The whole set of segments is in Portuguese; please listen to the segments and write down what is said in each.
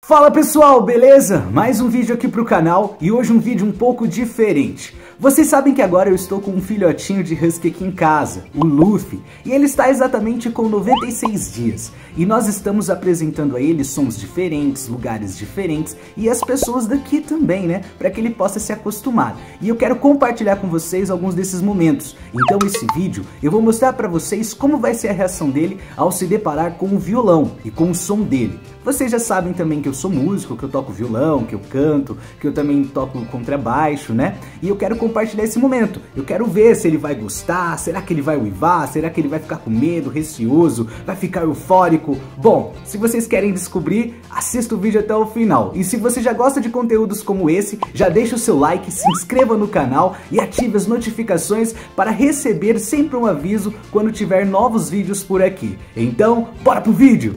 Fala pessoal, beleza? Mais um vídeo aqui pro canal e hoje um vídeo um pouco diferente. Vocês sabem que agora eu estou com um filhotinho de husky aqui em casa, o Luffy, e ele está exatamente com 96 dias. E nós estamos apresentando a ele sons diferentes, lugares diferentes e as pessoas daqui também, né? Para que ele possa se acostumar. E eu quero compartilhar com vocês alguns desses momentos. Então esse vídeo eu vou mostrar para vocês como vai ser a reação dele ao se deparar com o violão e com o som dele. Vocês já sabem também que eu sou músico, que eu toco violão, que eu canto, que eu também toco contrabaixo, né? E eu quero compartilhar esse momento. Eu quero ver se ele vai gostar, será que ele vai uivar, será que ele vai ficar com medo, receoso, vai ficar eufórico? Bom, se vocês querem descobrir, assista o vídeo até o final. E se você já gosta de conteúdos como esse, já deixa o seu like, se inscreva no canal e ative as notificações para receber sempre um aviso quando tiver novos vídeos por aqui. Então, bora pro vídeo!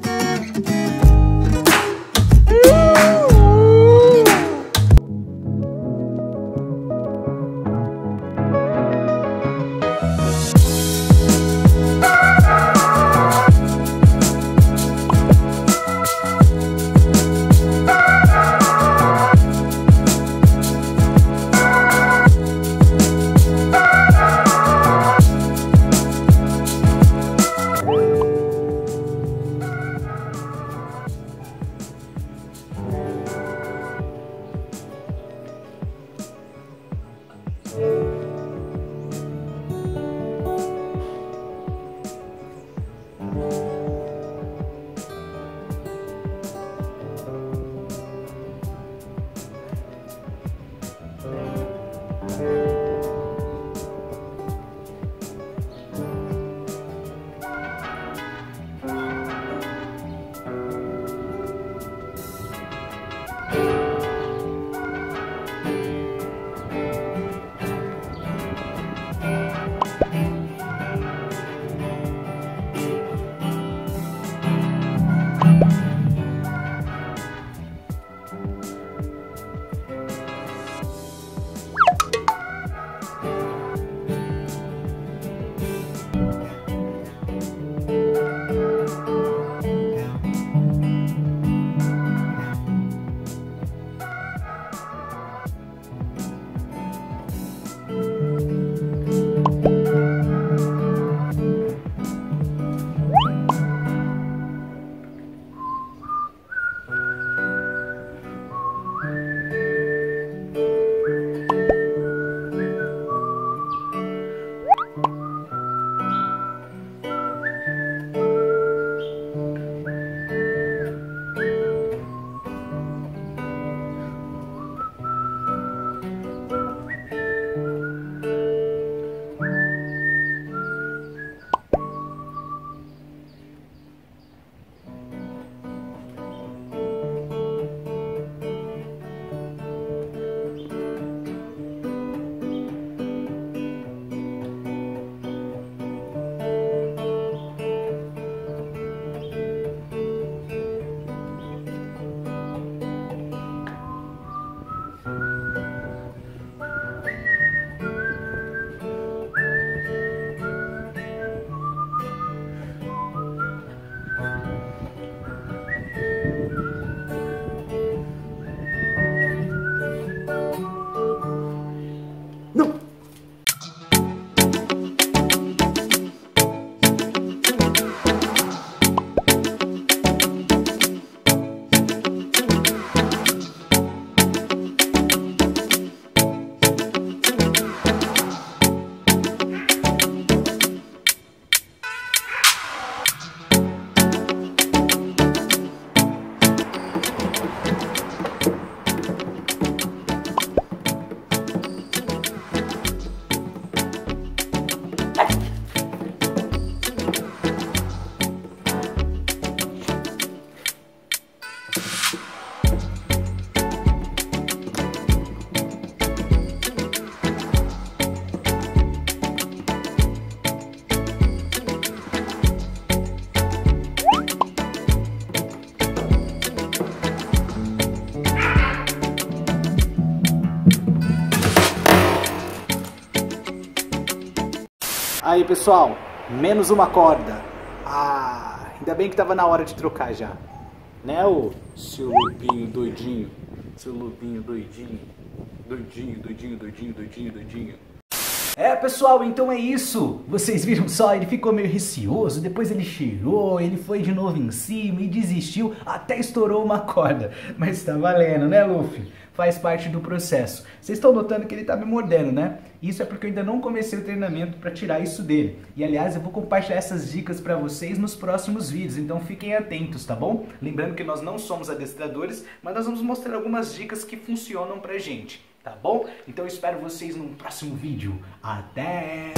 Aí pessoal, menos uma corda. Ainda bem que tava na hora de trocar já. Né, ô seu lobinho doidinho? Seu lobinho doidinho. Doidinho, doidinho, doidinho, doidinho, doidinho. É, pessoal, então é isso. Vocês viram só, ele ficou meio receoso, depois ele chegou, ele foi de novo em cima e desistiu, até estourou uma corda. Mas tá valendo, né, Luffy? Faz parte do processo. Vocês estão notando que ele tá me mordendo, né? Isso é porque eu ainda não comecei o treinamento para tirar isso dele. E aliás, eu vou compartilhar essas dicas para vocês nos próximos vídeos, então fiquem atentos, tá bom? Lembrando que nós não somos adestradores, mas nós vamos mostrar algumas dicas que funcionam pra gente. Tá bom? Então eu espero vocês num próximo vídeo. Até!